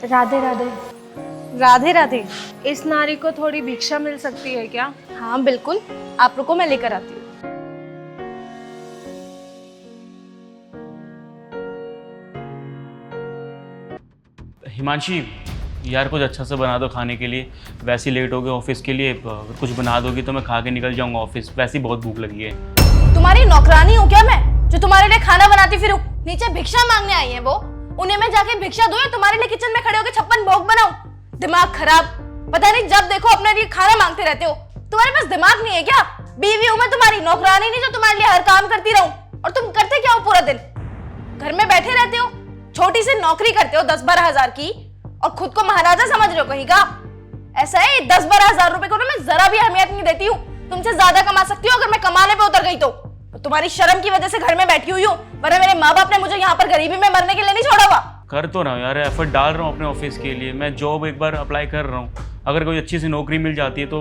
राधे राधे। राधे राधे। इस नारी को थोड़ी भिक्षा मिल सकती है क्या? हाँ बिल्कुल, आप रुको, मैं लेकर आती हूँ। हिमांशी, यार कुछ अच्छा सा बना दो खाने के लिए। वैसे ही लेट हो गए ऑफिस के लिए, अगर कुछ बना दोगी तो मैं खा के निकल जाऊंगा ऑफिस। वैसे ही बहुत भूख लगी है। तुम्हारी नौकरानी हूँ क्या मैं, जो तुम्हारे लिए खाना बनाती फिरूं? नीचे भिक्षा मांगने आई है वो, उन्हें मैं जाके भिक्षा दूं या तुम्हारे लिए किचन में खड़े होकर 56 भोग बनाऊं? दिमाग खराब, पता नहीं जब देखो अपने लिए खाना मांगते रहते हो। तुम्हारे पास दिमाग नहीं है क्या? बीवी हूं मैं तुम्हारी, नौकरानी नहीं जो तुम्हारे लिए हर काम करती रहूं। और तुम करते क्या हो पूरा दिन? घर में बैठे रहते हो, छोटी सी नौकरी करते हो 10-12 हजार की, और खुद को महाराजा समझ रहे हो कहीं का? ऐसा है 10-12 हजार रुपए को ना मैं जरा भी अहमियत नहीं देती हूँ। तुमसे ज्यादा कमा सकती हूँ अगर मैं कमाने पे उतर गई तो तुम्हारी शर्म की वजह से घर में बैठी हुई हूँ, वरना मेरे माँ बाप ने मुझे यहाँ पर गरीबी में मरने के लिए नहीं छोड़ा हुआ। कर तो रहा हूँ यार, एफर्ट डाल रहा हूँ अपने ऑफिस के लिए। मैं जॉब एक बार अप्लाई कर रहा हूँ, अगर कोई अच्छी सी नौकरी मिल जाती है तो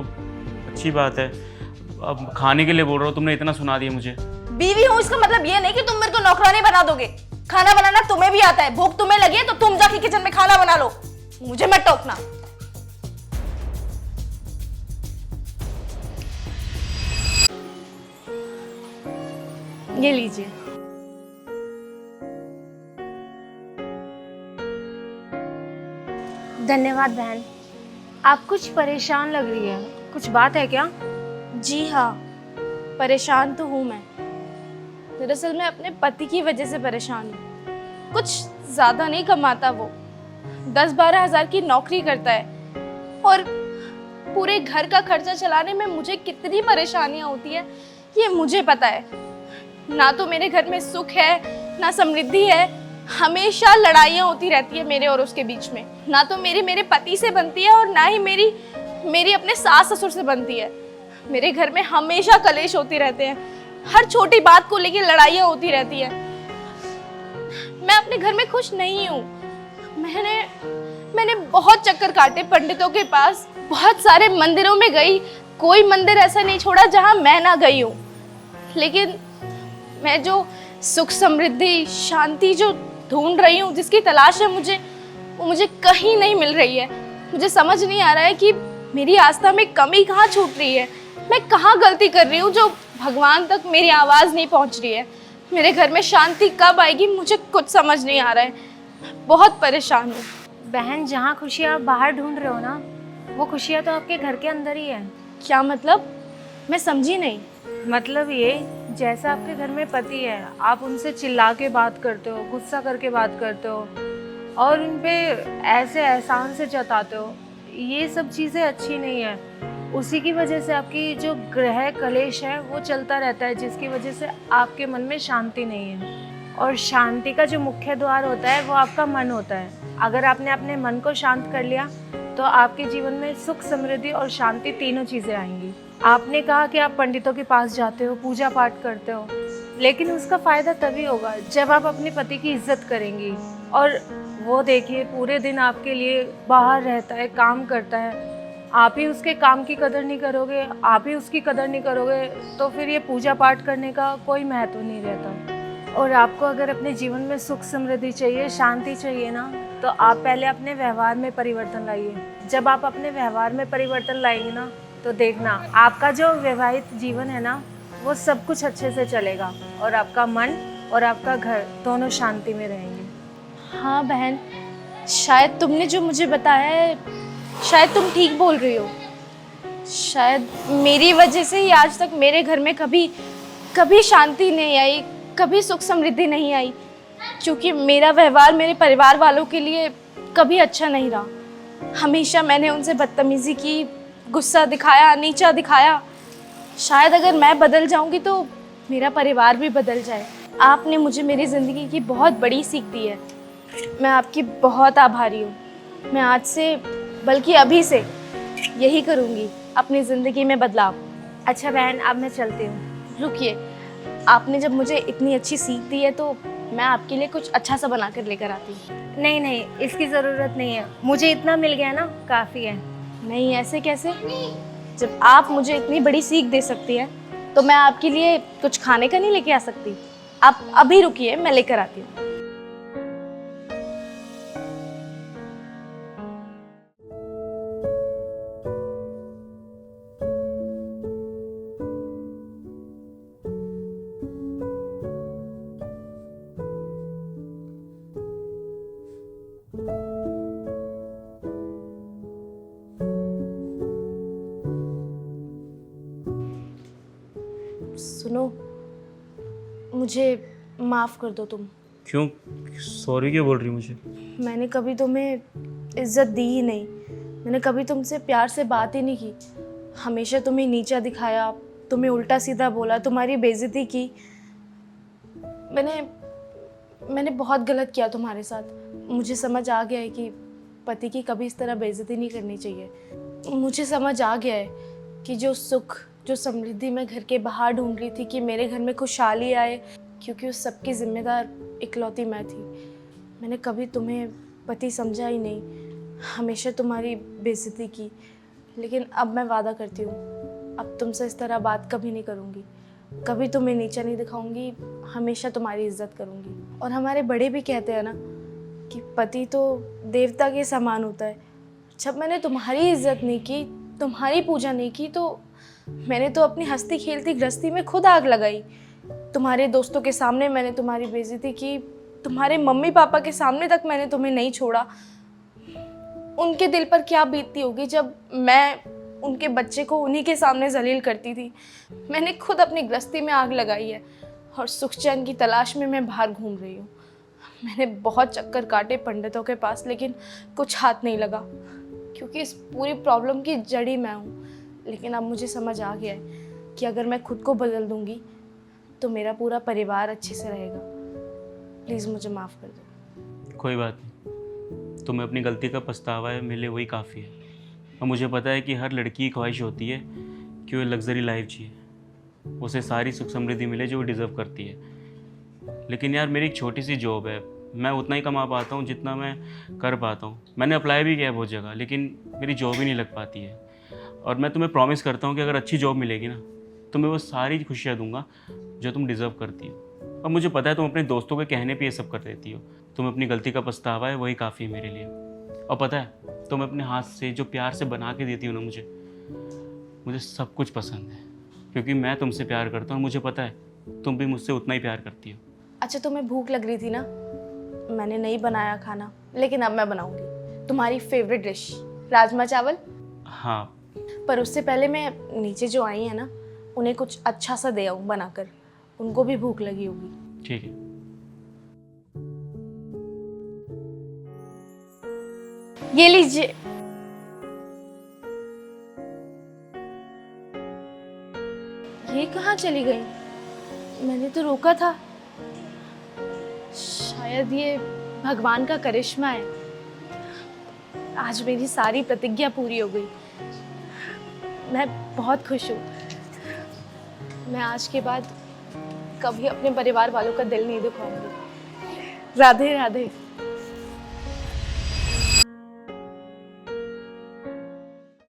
अच्छी बात है। अब खाने के लिए बोल रहा हूँ, तुमने इतना सुना दिया मुझे। बीवी हूँ इसका मतलब ये नहीं कि तुम मेरे को नौकरानी बना दोगे। खाना बनाना तुम्हें भी आता है, भूख तुम्हें लगी है तो तुम जाके किचन में खाना बना लो, मुझे मत टोकना। ये लीजिए। धन्यवाद बहन। आप कुछ परेशान लग रही है, कुछ बात है क्या? जी हाँ, परेशान तो हूँ मैं। दरअसल मैं अपने पति की वजह से परेशान हूँ। कुछ ज्यादा नहीं कमाता वो, 10-12 हजार की नौकरी करता है, और पूरे घर का खर्चा चलाने में मुझे कितनी परेशानियां होती है ये मुझे पता है। ना तो मेरे घर में सुख है ना समृद्धि है, हमेशा लड़ाइयाँ होती रहती है मेरे और उसके बीच में। ना तो मेरे पति से बनती है और ना ही मेरी अपने सास ससुर से बनती है। मेरे घर में हमेशा कलेश होते रहते हैं, हर छोटी बात को लेकर लड़ाइयाँ होती रहती है। मैं अपने घर में खुश नहीं हूँ। मैंने बहुत चक्कर काटे पंडितों के पास, बहुत सारे मंदिरों में गई, कोई मंदिर ऐसा नहीं छोड़ा जहाँ मैं ना गई हूँ। लेकिन मैं जो सुख समृद्धि शांति जो ढूंढ रही हूँ, जिसकी तलाश है मुझे, वो मुझे कहीं नहीं मिल रही है। मुझे समझ नहीं आ रहा है कि मेरी आस्था में कमी कहाँ छूट रही है, मैं कहाँ गलती कर रही हूँ जो भगवान तक मेरी आवाज़ नहीं पहुँच रही है। मेरे घर में शांति कब आएगी मुझे कुछ समझ नहीं आ रहा है, बहुत परेशान हूँ। बहन, जहाँ खुशियाँ आप बाहर ढूंढ रहे हो ना, वो खुशियाँ तो आपके घर के अंदर ही है। क्या मतलब? मैं समझी नहीं। मतलब ये, जैसा आपके घर में पति है, आप उनसे चिल्ला के बात करते हो, गुस्सा करके बात करते हो और उन पे ऐसे एहसान से जताते हो, ये सब चीज़ें अच्छी नहीं है। उसी की वजह से आपकी जो ग्रह कलेश है वो चलता रहता है, जिसकी वजह से आपके मन में शांति नहीं है। और शांति का जो मुख्य द्वार होता है वो आपका मन होता है। अगर आपने अपने मन को शांत कर लिया तो आपके जीवन में सुख समृद्धि और शांति तीनों चीज़ें आएंगी। आपने कहा कि आप पंडितों के पास जाते हो, पूजा पाठ करते हो, लेकिन उसका फ़ायदा तभी होगा जब आप अपने पति की इज्जत करेंगी। और वो देखिए, पूरे दिन आपके लिए बाहर रहता है, काम करता है, आप ही उसके काम की कदर नहीं करोगे, आप ही उसकी कदर नहीं करोगे, तो फिर ये पूजा पाठ करने का कोई महत्व नहीं रहता। और आपको अगर अपने जीवन में सुख समृद्धि चाहिए, शांति चाहिए ना, तो आप पहले अपने व्यवहार में परिवर्तन लाइए। जब आप अपने व्यवहार में परिवर्तन लाएंगे ना, तो देखना आपका जो वैवाहिक जीवन है ना, वो सब कुछ अच्छे से चलेगा और आपका मन और आपका घर दोनों शांति में रहेंगे। हाँ बहन, शायद तुमने जो मुझे बताया है, शायद तुम ठीक बोल रही हो। शायद मेरी वजह से ही आज तक मेरे घर में कभी शांति नहीं आई, कभी सुख समृद्धि नहीं आई, क्योंकि मेरा व्यवहार मेरे परिवार वालों के लिए कभी अच्छा नहीं रहा। हमेशा मैंने उनसे बदतमीजी की, गुस्सा दिखाया, नीचा दिखाया। शायद अगर मैं बदल जाऊंगी तो मेरा परिवार भी बदल जाए। आपने मुझे मेरी ज़िंदगी की बहुत बड़ी सीख दी है, मैं आपकी बहुत आभारी हूँ। मैं आज से, बल्कि अभी से यही करूँगी, अपनी ज़िंदगी में बदलाव। अच्छा बहन, अब मैं चलती हूँ। रुकिए, आपने जब मुझे इतनी अच्छी सीख दी है तो मैं आपके लिए कुछ अच्छा सा बना कर लेकर आती हूँ। नहीं नहीं, इसकी ज़रूरत नहीं है, मुझे इतना मिल गया ना, काफ़ी है। नहीं, ऐसे कैसे? जब आप मुझे इतनी बड़ी सीख दे सकती हैं तो मैं आपके लिए कुछ खाने का नहीं लेके आ सकती? आप अभी रुकिए, मैं लेकर आती हूँ। सुनो, मुझे माफ़ कर दो तुम। क्यों? सॉरी क्यों बोल रही मुझे? मैंने कभी तुम्हें इज्जत दी ही नहीं। मैंने कभी तुमसे प्यार से बात ही नहीं की। हमेशा तुम्हें नीचा दिखाया, तुम्हें उल्टा सीधा बोला, तुम्हारी बेइज्जती की। मैंने बहुत गलत किया तुम्हारे साथ। मुझे समझ आ गया है कि पति की कभी इस तरह बेइज्जती नहीं करनी चाहिए। मुझे समझ आ गया है कि जो सुख, जो समृद्धि मैं घर के बाहर ढूंढ रही थी कि मेरे घर में खुशहाली आए, क्योंकि उस सब की जिम्मेदार इकलौती मैं थी। मैंने कभी तुम्हें पति समझा ही नहीं, हमेशा तुम्हारी बेइज्जती की। लेकिन अब मैं वादा करती हूँ, अब तुमसे इस तरह बात कभी नहीं करूँगी, कभी तुम्हें नीचा नहीं दिखाऊंगी, हमेशा तुम्हारी इज्जत करूँगी। और हमारे बड़े भी कहते हैं ना कि पति तो देवता के समान होता है। जब मैंने तुम्हारी इज्जत नहीं की, तुम्हारी पूजा नहीं की, तो मैंने तो अपनी हंसती खेलती गृहस्थी में खुद आग लगाई। तुम्हारे दोस्तों के सामने मैंने तुम्हारी बेइज्जती की, तुम्हारे मम्मी पापा के सामने तक मैंने तुम्हें नहीं छोड़ा। उनके दिल पर क्या बीतती होगी जब मैं उनके बच्चे को उन्हीं के सामने जलील करती थी। मैंने खुद अपनी गृहस्थी में आग लगाई है और सुख चैन की तलाश में मैं बाहर घूम रही हूँ। मैंने बहुत चक्कर काटे पंडितों के पास, लेकिन कुछ हाथ नहीं लगा, क्योंकि इस पूरी प्रॉब्लम की जड़ ही मैं हूँ। लेकिन अब मुझे समझ आ गया है कि अगर मैं खुद को बदल दूँगी तो मेरा पूरा परिवार अच्छे से रहेगा। प्लीज़ मुझे माफ़ कर दो। कोई बात नहीं, तुम्हें अपनी गलती का पछतावा है, मिले वही काफ़ी है। और मुझे पता है कि हर लड़की की ख्वाहिश होती है कि वो लग्जरी लाइफ जिए, उसे सारी सुख समृद्धि मिले जो वो डिज़र्व करती है। लेकिन यार मेरी एक छोटी सी जॉब है, मैं उतना ही कमा पाता हूँ जितना मैं कर पाता हूँ। मैंने अप्लाई भी किया है बहुत जगह, लेकिन मेरी जॉब ही नहीं लग पाती है। और मैं तुम्हें प्रॉमिस करता हूँ कि अगर अच्छी जॉब मिलेगी ना, तो मैं वो सारी खुशियाँ दूंगा जो तुम डिज़र्व करती हो। और मुझे पता है तुम अपने दोस्तों के कहने पे ये सब कर देती हो। तुम अपनी गलती का पछतावा है, वही काफ़ी है मेरे लिए। और पता है तुम अपने हाथ से जो प्यार से बना के देती हो ना मुझे सब कुछ पसंद है, क्योंकि मैं तुमसे प्यार करता हूँ। मुझे पता है तुम भी मुझसे उतना ही प्यार करती हो। अच्छा, तुम्हें भूख लग रही थी ना, मैंने नहीं बनाया खाना, लेकिन अब मैं बनाऊंगी तुम्हारी फेवरेट डिश, राजमा चावल। हाँ, पर उससे पहले मैं नीचे जो आई है ना, उन्हें कुछ अच्छा सा दे आऊँ बनाकर, उनको भी भूख लगी होगी। ठीक है। ये लीजिए। ये कहाँ चली गई? मैंने तो रोका था। शायद ये भगवान का करिश्मा है। आज मेरी सारी प्रतिज्ञा पूरी हो गई। मैं बहुत खुश हूँ। मैं आज के बाद कभी अपने परिवार वालों का दिल नहीं दुखाऊंगी। राधे राधे।